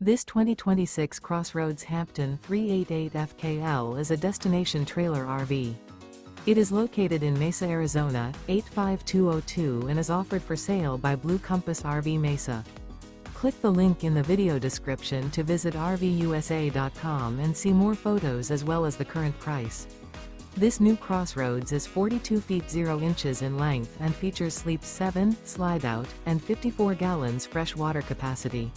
This 2026 CrossRoads Hampton 388FKL is a destination trailer RV. It is located in Mesa, Arizona, 85202 and is offered for sale by Blue Compass RV Mesa. Click the link in the video description to visit RVUSA.com and see more photos as well as the current price. This new CrossRoads is 42 feet 0 inches in length and features sleeps 7, slide-out, and 54 gallons fresh water capacity.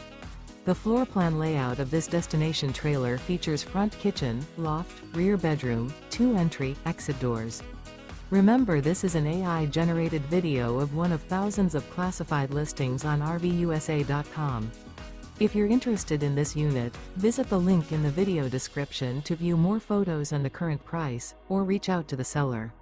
The floor plan layout of this destination trailer features front kitchen, loft, rear bedroom, 2 entry, exit doors. Remember, this is an AI-generated video of one of thousands of classified listings on RVUSA.com. If you're interested in this unit, visit the link in the video description to view more photos and the current price, or reach out to the seller.